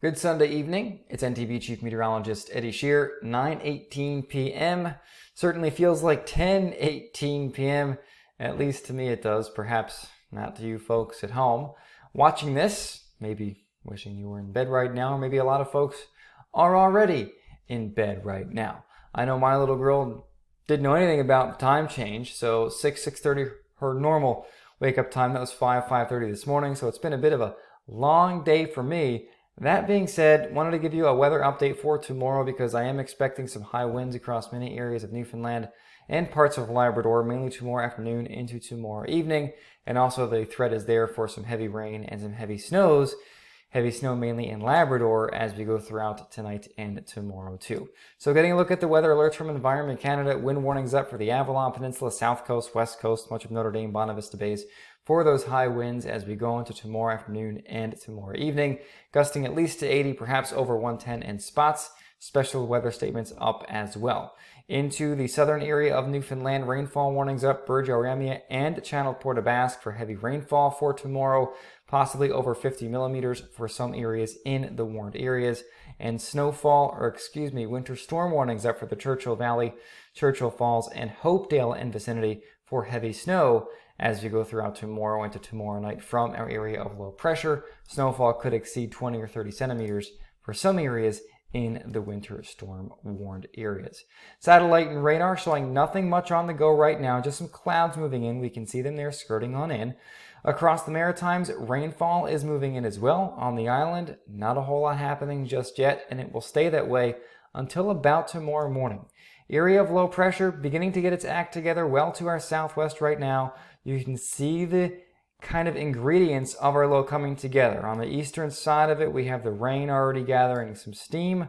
Good Sunday evening. It's NTV Chief Meteorologist Eddie Shear. 9:18 p.m. Certainly feels like 10:18 p.m. At least to me it does. Perhaps not to you folks at home. Watching this, maybe wishing you were in bed right now, or maybe a lot of folks are already in bed right now. I know my little girl didn't know anything about the time change, so 6:30 her normal wake-up time. That was 5:30 this morning, so it's been a bit of a long day for me. That being said, wanted to give you a weather update for tomorrow because I am expecting some high winds across many areas of Newfoundland and parts of Labrador, mainly tomorrow afternoon into tomorrow evening. And also the threat is there for some heavy rain and some heavy snows. Heavy snow mainly in Labrador as we go throughout tonight and tomorrow too. So getting a look at the weather alerts from Environment Canada, wind warnings up for the Avalon Peninsula, South Coast, West Coast, much of Notre Dame, Bonavista Bays for those high winds as we go into tomorrow afternoon and tomorrow evening. Gusting at least to 80, perhaps over 110 in spots. Special weather statements up as well. Into the southern area of Newfoundland, rainfall warnings up, Burge-Aramia and Channel Port aux Basques for heavy rainfall for tomorrow, possibly over 50 millimeters for some areas in the warned areas. And winter storm warnings up for the Churchill Valley, Churchill Falls, and Hopedale and vicinity for heavy snow as we go throughout tomorrow into tomorrow night from our area of low pressure. Snowfall could exceed 20 or 30 centimeters for some areas in the winter storm warned areas. Satellite and radar showing nothing much on the go right now, just some clouds moving in. We can see them there skirting on in. Across the Maritimes, rainfall is moving in as well. On the island, not a whole lot happening just yet, and it will stay that way until about tomorrow morning. Area of low pressure beginning to get its act together well to our southwest right now. You can see the kind of ingredients of our low coming together. On the eastern side of it, we have the rain already gathering some steam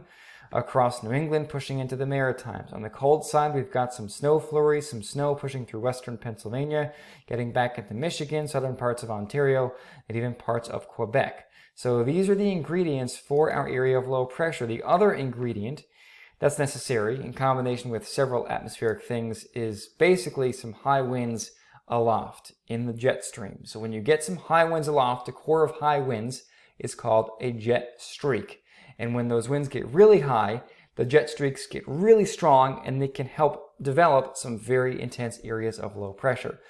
across New England, pushing into the Maritimes. On the cold side, we've got some snow flurries, some snow pushing through western Pennsylvania, getting back into Michigan, southern parts of Ontario, and even parts of Quebec. So these are the ingredients for our area of low pressure. The other ingredient that's necessary in combination with several atmospheric things is basically some high winds aloft in the jet stream. So when you get some high winds aloft, a core of high winds is called a jet streak. And when those winds get really high, the jet streaks get really strong and they can help develop some very intense areas of low pressure.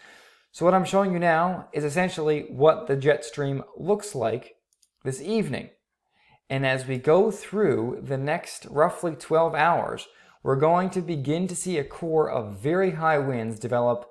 So what I'm showing you now is essentially what the jet stream looks like this evening. And as we go through the next roughly 12 hours, we're going to begin to see a core of very high winds develop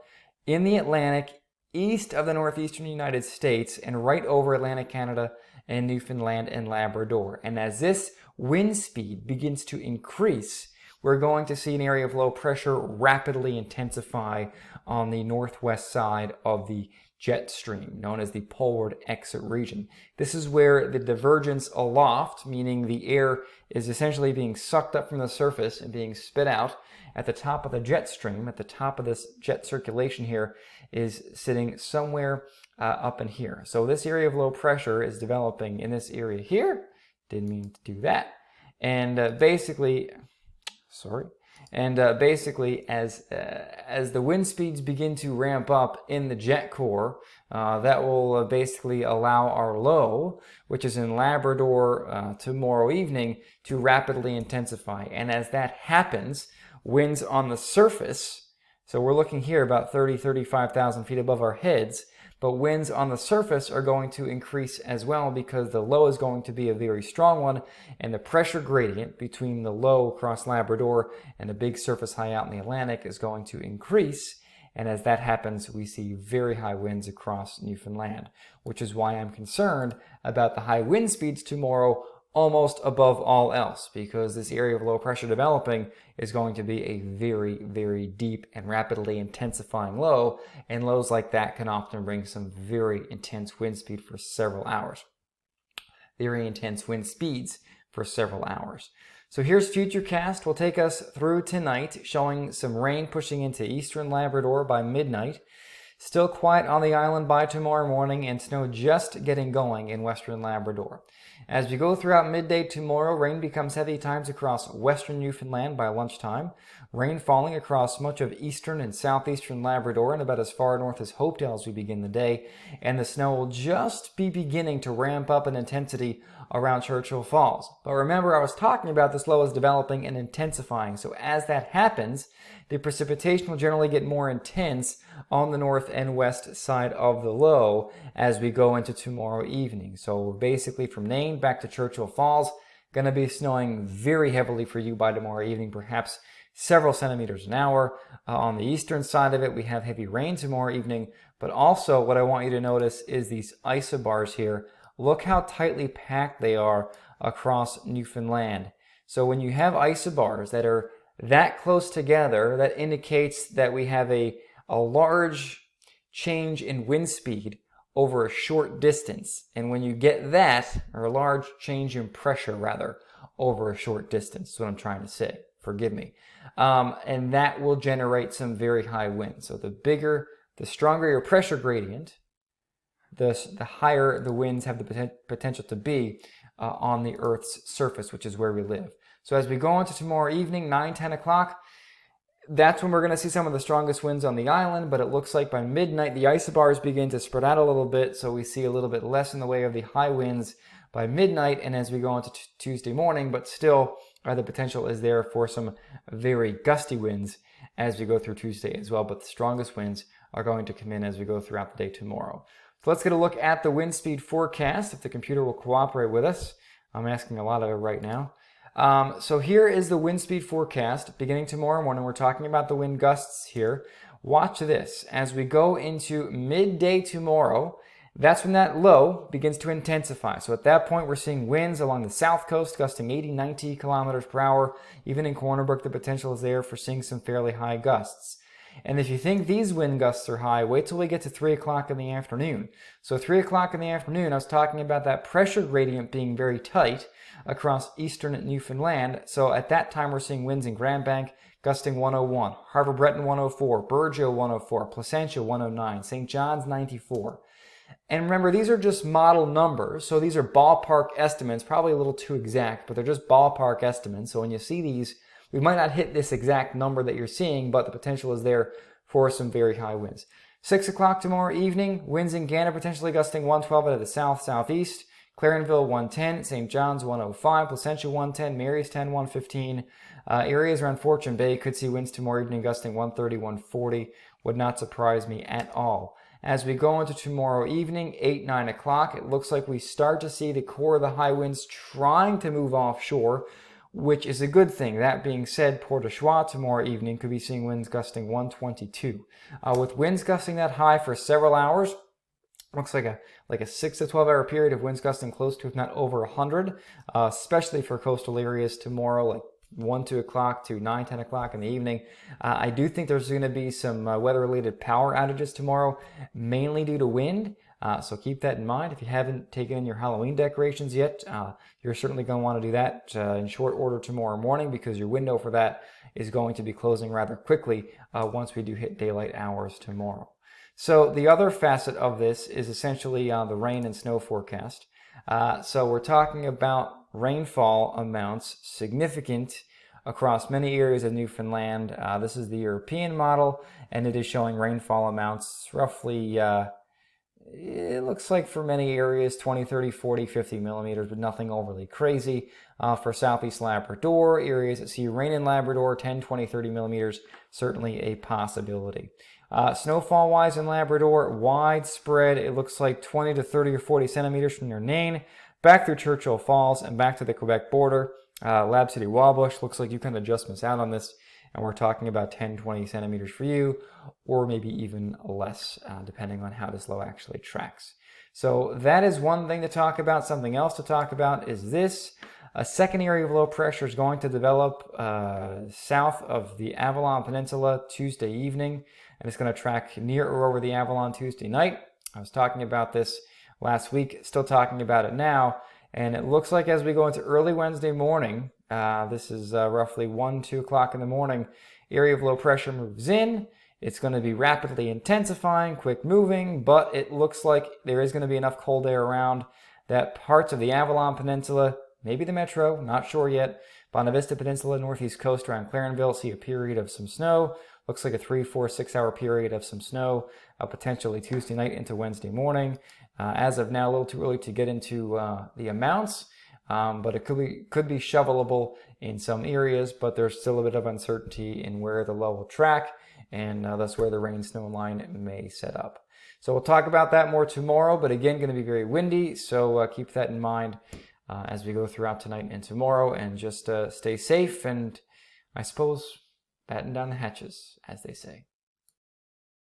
in the Atlantic, east of the northeastern United States, and right over Atlantic Canada and Newfoundland and Labrador. And as this wind speed begins to increase, we're going to see an area of low pressure rapidly intensify on the northwest side of the jet stream, known as the poleward exit region. This is where the divergence aloft, meaning the air is essentially being sucked up from the surface and being spit out at the top of the jet stream, at the top of this jet circulation here, is sitting somewhere up in here. So this area of low pressure is developing in this area here. Didn't mean to do that. And basically, as the wind speeds begin to ramp up in the jet core, that will basically allow our low, which is in Labrador tomorrow evening, to rapidly intensify. And as that happens, winds on the surface, so we're looking here about 35,000 feet above our heads, but winds on the surface are going to increase as well because the low is going to be a very strong one, and the pressure gradient between the low across Labrador and a big surface high out in the Atlantic is going to increase. And as that happens, we see very high winds across Newfoundland, which is why I'm concerned about the high wind speeds tomorrow almost above all else, because this area of low pressure developing is going to be a very, very deep and rapidly intensifying low, and lows like that can often bring some very intense wind speed for several hours. Very intense wind speeds for several hours. So here's Futurecast. Will take us through tonight, showing some rain pushing into eastern Labrador by midnight. Still quiet on the island by tomorrow morning, and snow just getting going in western Labrador. As we go throughout midday tomorrow, rain becomes heavy times across western Newfoundland by lunchtime. Rain falling across much of eastern and southeastern Labrador and about as far north as Hopedale as we begin the day. And the snow will just be beginning to ramp up in intensity around Churchill Falls. But remember, I was talking about this low is developing and intensifying. So as that happens, the precipitation will generally get more intense on the north and west side of the low as we go into tomorrow evening. So basically from Nain back to Churchill Falls, going to be snowing very heavily for you by tomorrow evening, perhaps several centimeters an hour. On the eastern side of it, we have heavy rain tomorrow evening, but also what I want you to notice is these isobars here. Look how tightly packed they are across Newfoundland. So when you have isobars that are that close together, that indicates that we have a large change in wind speed over a short distance. And when you get that, or a large change in pressure rather, over a short distance, is what I'm trying to say. Forgive me. And that will generate some very high winds. So the stronger your pressure gradient, the higher the winds have the potential to be on the Earth's surface, which is where we live. So as we go into tomorrow evening, 9, 10 o'clock, that's when we're going to see some of the strongest winds on the island, but it looks like by midnight the isobars begin to spread out a little bit, so we see a little bit less in the way of the high winds by midnight and as we go into Tuesday morning, but still the potential is there for some very gusty winds as we go through Tuesday as well, but the strongest winds are going to come in as we go throughout the day tomorrow. So let's get a look at the wind speed forecast, if the computer will cooperate with us. I'm asking a lot of it right now. So here is the wind speed forecast beginning tomorrow morning. We're talking about the wind gusts here. Watch this. As we go into midday tomorrow, that's when that low begins to intensify. So at that point, we're seeing winds along the south coast gusting 80, 90 kilometers per hour. Even in Corner Brook, the potential is there for seeing some fairly high gusts. And if you think these wind gusts are high, wait till we get to 3 o'clock in the afternoon. So 3 o'clock in the afternoon, I was talking about that pressure gradient being very tight across eastern Newfoundland. So at that time, we're seeing winds in Grand Bank gusting 101, Harbour Breton 104, Burgeo 104, Placentia 109, St. John's 94. And remember, these are just model numbers, so these are ballpark estimates, probably a little too exact, but they're just ballpark estimates. So when you see these, we might not hit this exact number that you're seeing, but the potential is there for some very high winds. 6 o'clock tomorrow evening, winds in Gander potentially gusting 112 out of the south-southeast, Clarenville 110, St. John's 105, Placentia 110, Mary's 10, 115. Areas around Fortune Bay could see winds tomorrow evening gusting 130, 140. Would not surprise me at all. As we go into tomorrow evening, 8, 9 o'clock, it looks like we start to see the core of the high winds trying to move offshore, which is a good thing. That being said, Port au Choix tomorrow evening could be seeing winds gusting 122. With winds gusting that high for several hours, looks like a 6 to 12 hour period of winds gusting close to, if not over 100, especially for coastal areas tomorrow, like 1, 2 o'clock to 9, 10 o'clock in the evening. I do think there's going to be some weather-related power outages tomorrow, mainly due to wind. So keep that in mind. If you haven't taken in your Halloween decorations yet, you're certainly going to want to do that in short order tomorrow morning, because your window for that is going to be closing rather quickly once we do hit daylight hours tomorrow. So the other facet of this is essentially the rain and snow forecast. So we're talking about rainfall amounts significant across many areas of Newfoundland. This is the European model, and it is showing rainfall amounts roughly, it looks like for many areas, 20, 30, 40, 50 millimeters, but nothing overly crazy. For southeast Labrador, areas that see rain in Labrador, 10, 20, 30 millimeters, certainly a possibility. Snowfall-wise in Labrador, widespread. It looks like 20 to 30 or 40 centimeters from near Nain, back through Churchill Falls and back to the Quebec border. Lab City Wabush, looks like you can just miss out on this, and we're talking about 10, 20 centimeters for you, or maybe even less, depending on how this low actually tracks. So that is one thing to talk about. Something else to talk about is this. A second area of low pressure is going to develop south of the Avalon Peninsula Tuesday evening, and it's going to track near or over the Avalon Tuesday night. I was talking about this last week, still talking about it now, and it looks like as we go into early Wednesday morning, this is roughly 1, 2 o'clock in the morning, area of low pressure moves in. It's going to be rapidly intensifying, quick moving, but it looks like there is going to be enough cold air around that parts of the Avalon Peninsula, maybe the metro, not sure yet, Bonavista Peninsula, northeast coast around Clarenville, see a period of some snow. Looks like a 3, 4, 6 hour period of some snow, potentially Tuesday night into Wednesday morning. As of now, a little too early to get into the amounts, but it could be shovelable in some areas, but there's still a bit of uncertainty in where the low will track, and that's where the rain-snow line may set up. So we'll talk about that more tomorrow, but again, going to be very windy, so keep that in mind as we go throughout tonight and tomorrow, and just stay safe and, I suppose, batten down the hatches, as they say.